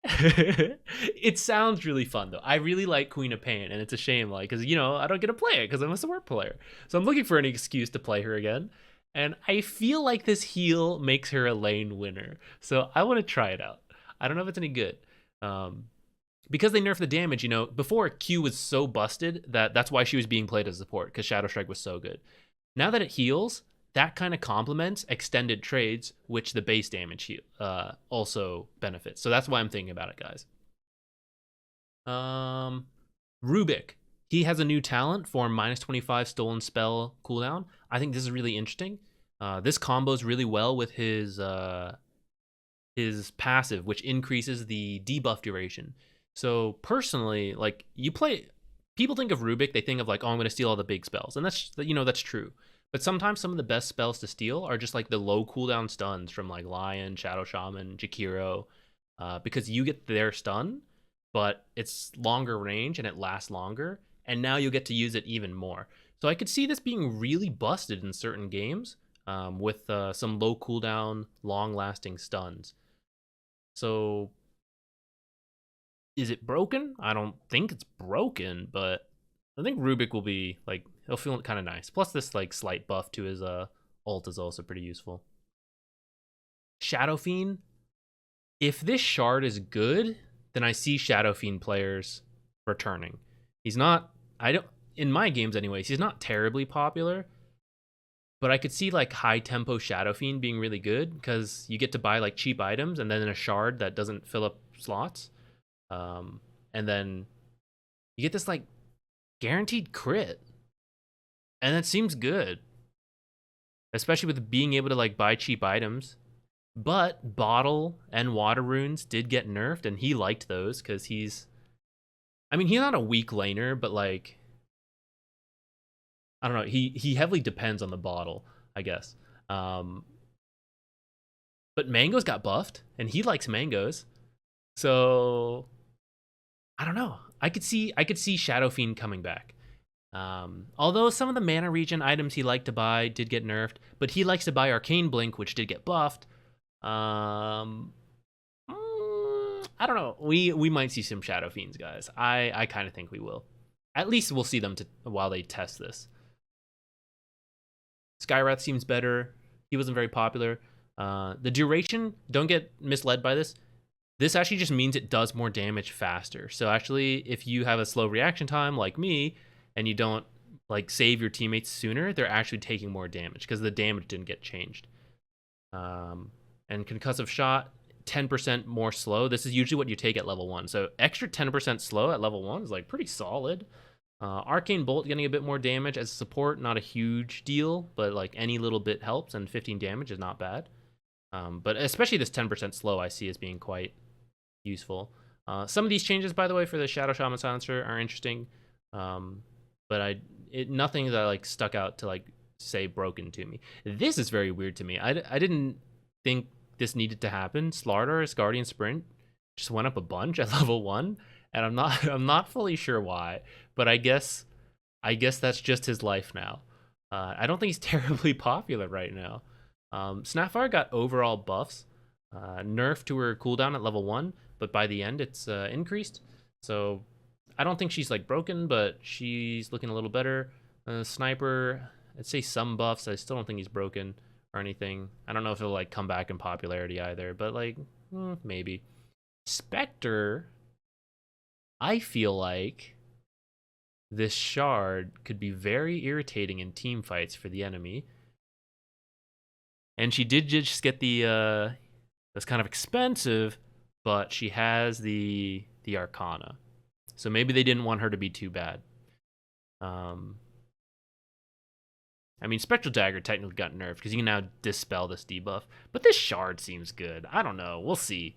It sounds really fun though. I really like Queen of Pain, and it's a shame, like, because you know I don't get to play it because I'm a support player. So I'm looking for any excuse to play her again, and I feel like this heal makes her a lane winner. So I want to try it out. I don't know if it's any good, because they nerfed the damage. You know, before Q was so busted that's why she was being played as support, because Shadow Strike was so good. Now that it heals, that kind of complements extended trades, which the base damage also benefits. So that's why I'm thinking about it, guys. Rubik. He has a new talent for -25 stolen spell cooldown. I think this is really interesting. This combos really well with his passive, which increases the debuff duration. So personally, like people think of Rubik, they think of like, oh, I'm going to steal all the big spells, and that's true. But sometimes some of the best spells to steal are just like the low cooldown stuns from like Lion, Shadow Shaman, Jakiro, because you get their stun, but it's longer range and it lasts longer, and now you'll get to use it even more. So I could see this being really busted in certain games with some low cooldown, long-lasting stuns. So is it broken? I don't think it's broken, but I think Rubik will be like, he'll feel kind of nice. Plus this like slight buff to his ult is also pretty useful. Shadow Fiend. If this shard is good, then I see Shadow Fiend players returning. He's not, in my games anyways, he's not terribly popular, but I could see like high tempo Shadow Fiend being really good because you get to buy like cheap items and then in a shard that doesn't fill up slots. And then you get this like guaranteed crit, and that seems good, especially with being able to like buy cheap items. But bottle and water runes did get nerfed, and he liked those because he's not a weak laner, but like, I don't know, he heavily depends on the bottle, I guess. But mangoes got buffed, and he likes mangoes, so I don't know. I could see Shadow Fiend coming back. Although some of the mana regen items he liked to buy did get nerfed, but he likes to buy Arcane Blink, which did get buffed. I don't know. We might see some Shadow Fiends, guys. I kind of think we will. At least we'll see them while they test this. Skywrath seems better. He wasn't very popular. The duration, don't get misled by this. This actually just means it does more damage faster. So actually, if you have a slow reaction time like me, and you don't like save your teammates sooner, they're actually taking more damage because the damage didn't get changed. And concussive shot, 10% more slow. This is usually what you take at level 1. So extra 10% slow at level 1 is like pretty solid. Arcane Bolt getting a bit more damage as a support, not a huge deal, but like any little bit helps, and 15 damage is not bad. But especially this 10% slow I see as being quite useful. Some of these changes, by the way, for the Shadow Shaman Silencer are interesting, but nothing that like stuck out to like say broken to me. This is very weird to me. I didn't think this needed to happen. Slardar Guardian Sprint just went up a bunch at level 1, and I'm not fully sure why, but I guess that's just his life now. I don't think he's terribly popular right now. Snapfire got overall buffs, nerf to her cooldown at level 1, but by the end it's increased. So I don't think she's like broken, but she's looking a little better. Sniper, I'd say some buffs. I still don't think he's broken or anything. I don't know if it'll like come back in popularity either, but like maybe. Spectre, I feel like this shard could be very irritating in team fights for the enemy. And she did just get the that's kind of expensive, but she has the Arcana. So maybe they didn't want her to be too bad. I mean, Spectral Dagger technically got nerfed because you can now dispel this debuff. But this shard seems good. I don't know. We'll see.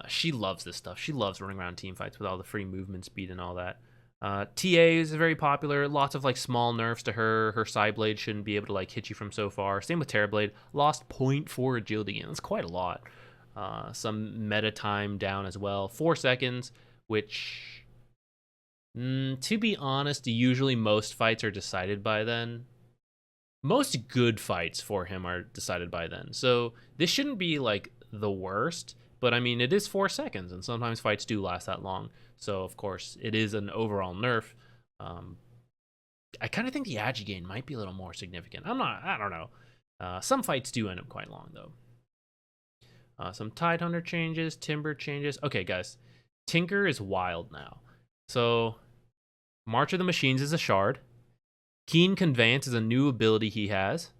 She loves this stuff. She loves running around team fights with all the free movement speed and all that. TA is very popular. Lots of like small nerfs to her. Her Psyblade shouldn't be able to like hit you from so far. Same with Terrorblade. Lost 0.4 agility gain. That's quite a lot. Some meta time down as well. 4 seconds, which, to be honest, usually most fights are decided by then. Most good fights for him are decided by then. So this shouldn't be like the worst, but I mean, it is 4 seconds, and sometimes fights do last that long. So of course, it is an overall nerf. I kind of think the agi gain might be a little more significant. I don't know. Some fights do end up quite long though. Some Tidehunter changes, Timber changes. Okay, guys, Tinker is wild now. So March of the Machines is a shard. Keen Conveyance is a new ability he has.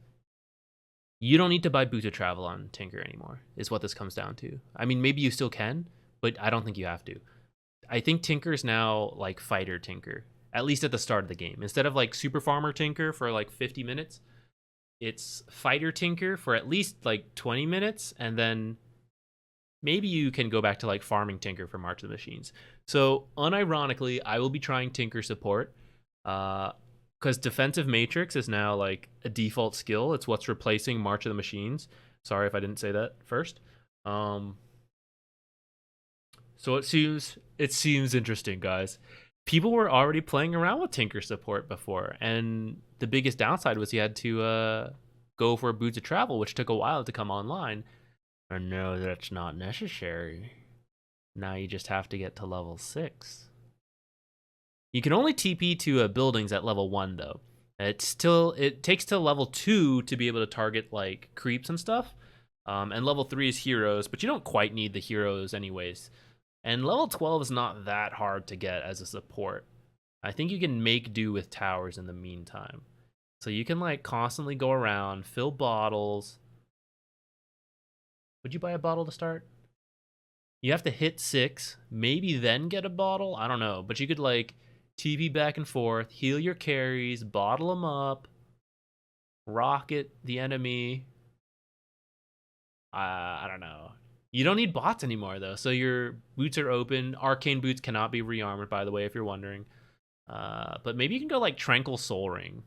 You don't need to buy Boots of Travel on Tinker anymore, is what this comes down to. I mean, maybe you still can, but I don't think you have to. I think Tinker is now like Fighter Tinker, at least at the start of the game. Instead of like Super Farmer Tinker for like 50 minutes, it's Fighter Tinker for at least like 20 minutes, and then maybe you can go back to like farming Tinker for March of the Machines. So unironically, I will be trying Tinker support, because Defensive Matrix is now like a default skill. It's what's replacing March of the Machines. Sorry if I didn't say that first. So it seems interesting, guys. People were already playing around with Tinker support before, and the biggest downside was he had to go for Boots of Travel, which took a while to come online. And no, that's not necessary. Now you just have to get to level 6. You can only TP to buildings at level 1 though. It takes till level 2 to be able to target like creeps and stuff. And level 3 is heroes, but you don't quite need the heroes anyways. And level 12 is not that hard to get as a support. I think you can make do with towers in the meantime. So you can like constantly go around, fill bottles. Would you buy a bottle to start? You have to hit 6, maybe then get a bottle. I don't know, but you could like TP back and forth, heal your carries, bottle them up, rocket the enemy. I don't know. You don't need bots anymore though, so your boots are open. Arcane boots cannot be rearmored, by the way, if you're wondering. But maybe you can go like Tranquil Soul Ring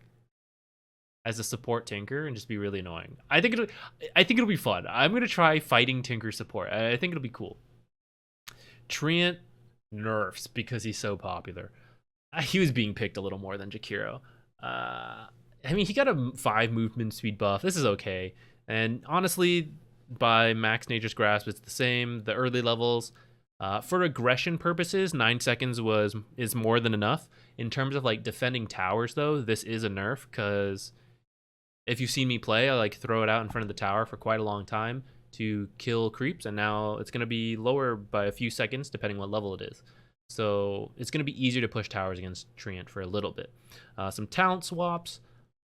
as a support Tinker and just be really annoying. I think it'll be fun. I'm gonna try fighting Tinker support. I think it'll be cool. Treant nerfs because he's so popular. He was being picked a little more than Jakiro. I mean, he got a 5 movement speed buff. This is okay. And honestly, by max Nature's Grasp, it's the same. The early levels, for aggression purposes, 9 seconds is more than enough. In terms of like defending towers, though, this is a nerf because if you've seen me play, I like throw it out in front of the tower for quite a long time to kill creeps, and now it's going to be lower by a few seconds depending what level it is. So it's going to be easier to push towers against Treant for a little bit. Some talent swaps.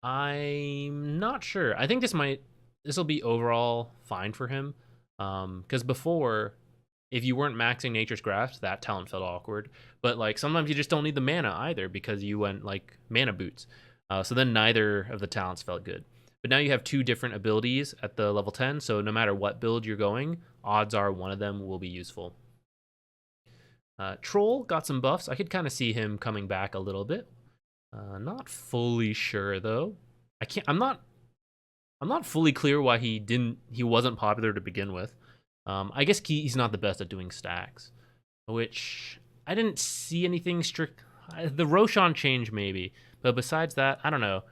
I'm not sure. I think this will be overall fine for him. Because before, if you weren't maxing Nature's Grasp, that talent felt awkward. But like sometimes you just don't need the mana either because you went like mana boots. So then neither of the talents felt good. But now you have 2 different abilities at the level 10, so no matter what build you're going, odds are one of them will be useful. Troll got some buffs. I could kind of see him coming back a little bit. Not fully sure though. I'm not fully clear why he wasn't popular to begin with. I guess he's not the best at doing stacks, which I didn't see anything strict. The Roshan change maybe, but besides that, I don't know.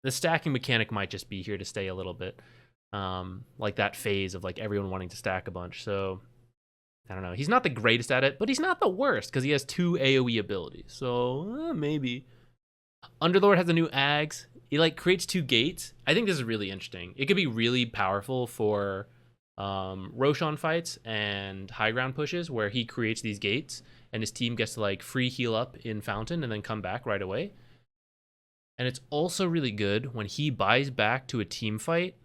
The stacking mechanic might just be here to stay a little bit, like that phase of like everyone wanting to stack a bunch. So I don't know. He's not the greatest at it, but he's not the worst because he has 2 AoE abilities. So maybe. Underlord has a new Ags. He like creates 2 gates. I think this is really interesting. It could be really powerful for Roshan fights and high ground pushes where he creates these gates and his team gets to like free heal up in Fountain and then come back right away. And it's also really good when he buys back to a team fight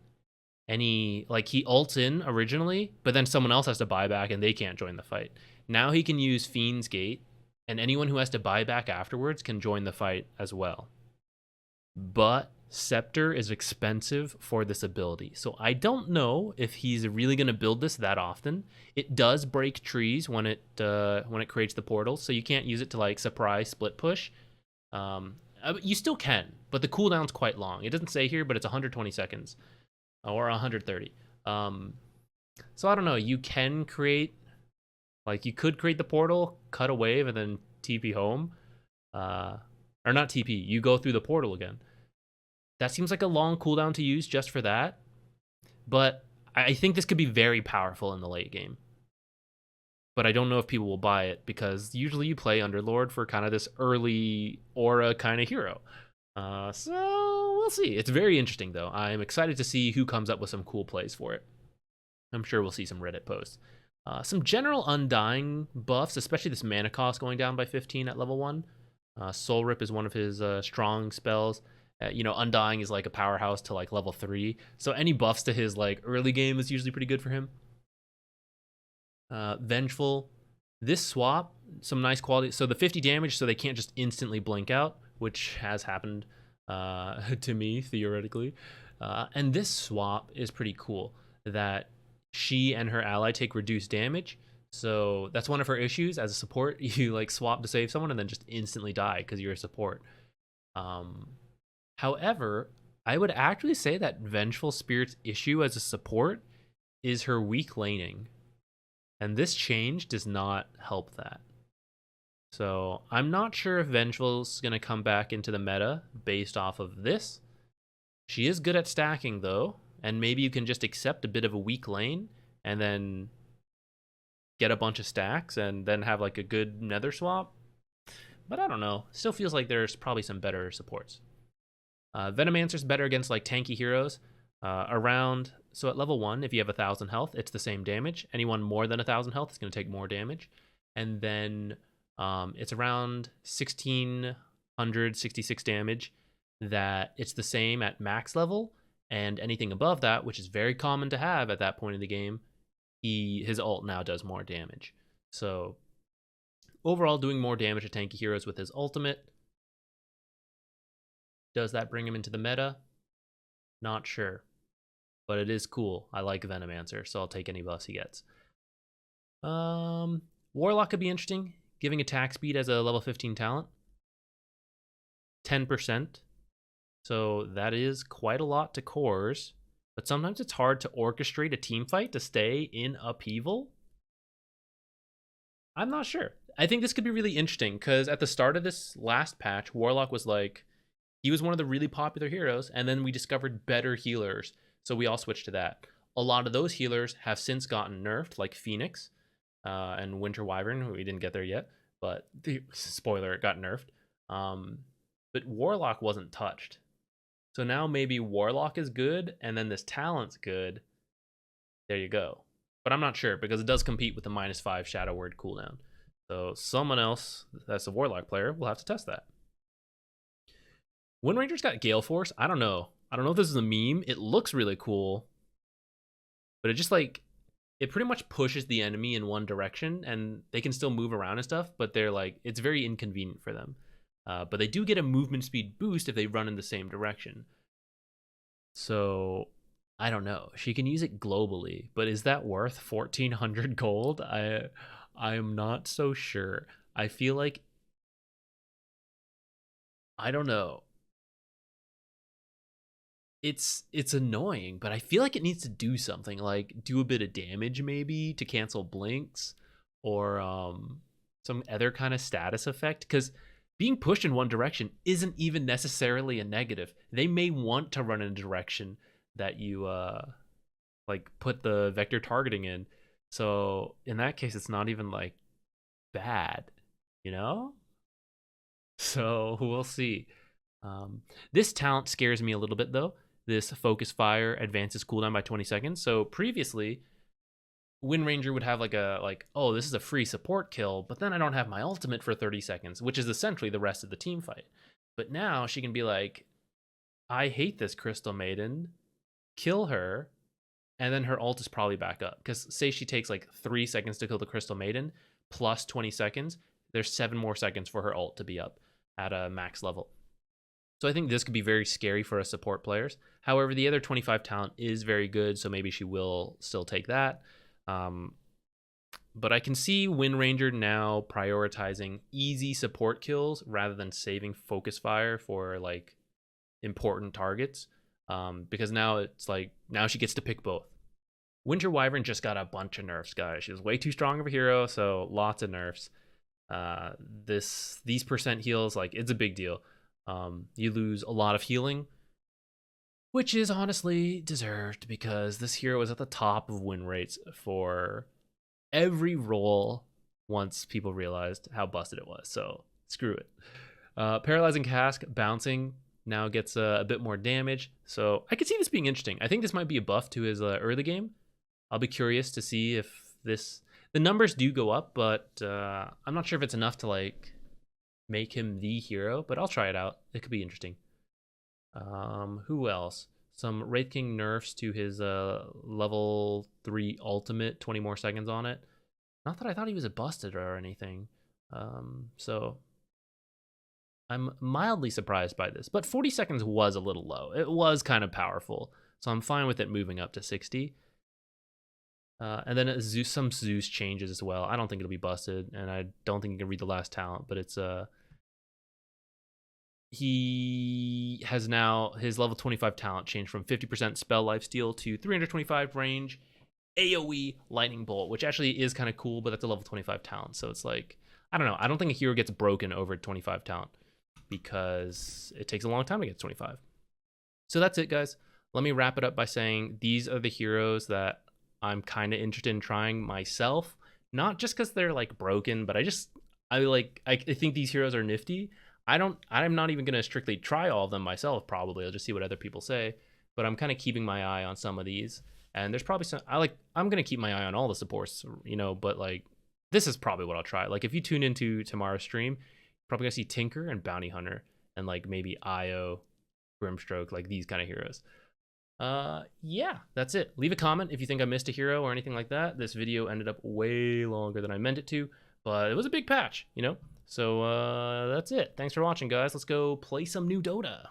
and he ults in originally, but then someone else has to buy back and they can't join the fight. Now he can use Fiend's Gate, and anyone who has to buy back afterwards can join the fight as well. But Scepter is expensive for this ability, so I don't know if he's really going to build this that often. It does break trees when it creates the portal, so you can't use it to like surprise split push. You still can, but the cooldown's quite long. It doesn't say here, but it's 120 seconds or 130. So I don't know. You can create, like you could create the portal, cut a wave, and then TP home. Or not TP, you go through the portal again. That seems like a long cooldown to use just for that. But I think this could be very powerful in the late game. But I don't know if people will buy it because usually you play Underlord for kind of this early aura kind of hero. So we'll see. It's very interesting though. I'm excited to see who comes up with some cool plays for it. I'm sure we'll see some Reddit posts. Some general Undying buffs, especially this mana cost going down by 15 at level 1. Soul Rip is one of his strong spells. Undying is like a powerhouse to like level 3. So any buffs to his like early game is usually pretty good for him. Vengeful. This swap, some nice quality. So the 50 damage, so they can't just instantly blink out, which has happened to me, theoretically. And this swap is pretty cool, that she and her ally take reduced damage. So that's one of her issues. As a support, you like swap to save someone and then just instantly die because you're a support. However, I would actually say that Vengeful Spirit's issue as a support is her weak laning. And this change does not help that. So I'm not sure if Vengeful's going to come back into the meta based off of this. She is good at stacking though, and maybe you can just accept a bit of a weak lane and then get a bunch of stacks and then have like a good nether swap. But I don't know. Still feels like there's probably some better supports. Venomancer's better against like tanky heroes. So at level 1, if you have 1,000 health, it's the same damage. Anyone more than 1,000 health is going to take more damage. And then it's around 1,666 damage that it's the same at max level. And anything above that, which is very common to have at that point in the game, his ult now does more damage. So overall, doing more damage to tanky heroes with his ultimate. Does that bring him into the meta? Not sure. But it is cool. I like Venomancer, so I'll take any buffs he gets. Warlock could be interesting. Giving attack speed as a level 15 talent. 10%. So that is quite a lot to cores. But sometimes it's hard to orchestrate a team fight to stay in upheaval. I'm not sure. I think this could be really interesting because at the start of this last patch, Warlock was like, he was one of the really popular heroes, and then we discovered better healers. So we all switched to that. A lot of those healers have since gotten nerfed, like Phoenix and Winter Wyvern. We didn't get there yet, but spoiler, it got nerfed. But Warlock wasn't touched. So now maybe Warlock is good, and then this talent's good. There you go. But I'm not sure, because it does compete with the -5 Shadow Word cooldown. So someone else that's a Warlock player will have to test that. Wind Ranger's got Gale Force. I don't know. I don't know if this is a meme. It looks really cool. But it just like, it pretty much pushes the enemy in one direction, and they can still move around and stuff, but they're like, it's very inconvenient for them. But they do get a movement speed boost if they run in the same direction. So I don't know. She can use it globally, but is that worth 1,400 gold? I am not so sure. I feel like, I don't know. It's annoying, but I feel like it needs to do something, like do a bit of damage maybe to cancel blinks, or some other kind of status effect, because being pushed in one direction isn't even necessarily a negative. They may want to run in a direction that you like put the vector targeting in. So in that case, it's not even like bad, you know? So we'll see. This talent scares me a little bit though. This focus fire advances cooldown by 20 seconds. So previously, Wind Ranger would have like oh, this is a free support kill, but then I don't have my ultimate for 30 seconds, which is essentially the rest of the team fight. But now she can be like, I hate this Crystal Maiden, kill her, and then her ult is probably back up. Because say she takes like 3 seconds to kill the Crystal Maiden, plus 20 seconds, there's 7 more seconds for her ult to be up at a max level. So I think this could be very scary for us support players. However, the other 25 talent is very good, so maybe she will still take that. But I can see Wind Ranger now prioritizing easy support kills rather than saving focus fire for like important targets. Because now it's like, now she gets to pick both. Winter Wyvern just got a bunch of nerfs, guys. She was way too strong of a hero, so lots of nerfs. These percent heals, like, it's a big deal. You lose a lot of healing, which is honestly deserved, because this hero was at the top of win rates for every role once people realized how busted it was. So screw it. Paralyzing Cask bouncing now gets a bit more damage, so I could see this being interesting. I think this might be a buff to his early game. I'll be curious to see if the numbers do go up, but I'm not sure if it's enough to like make him the hero, but I'll try it out. It could be interesting. Who else? Some Wraith King nerfs to his level 3 ultimate, 20 more seconds on it. Not that I thought he was a busted or anything. So I'm mildly surprised by this, but 40 seconds was a little low. It was kind of powerful, so I'm fine with it moving up to 60. And then some Zeus changes as well. I don't think it'll be busted, and I don't think you can read the last talent, but it's he has now his level 25 talent changed from 50% spell lifesteal to 325 range AoE lightning bolt, which actually is kind of cool, but that's a level 25 talent. So it's like, I don't know. I don't think a hero gets broken over 25 talent, because it takes a long time to get 25. So that's it, guys. Let me wrap it up by saying these are the heroes that I'm kind of interested in trying myself, not just because they're like broken, but I think these heroes are nifty. I'm not even going to strictly try all of them myself. Probably I'll just see what other people say, but I'm kind of keeping my eye on some of these, and there's probably some I'm going to keep my eye on all the supports, you know, but like this is probably what I'll try. Like if you tune into tomorrow's stream, you're probably going to see Tinker and Bounty Hunter and like maybe Io, Grimstroke, like these kind of heroes. Yeah, that's it. Leave a comment if you think I missed a hero or anything like that. This video ended up way longer than I meant it to, but it was a big patch, you know? So that's it. Thanks for watching, guys. Let's go play some new Dota.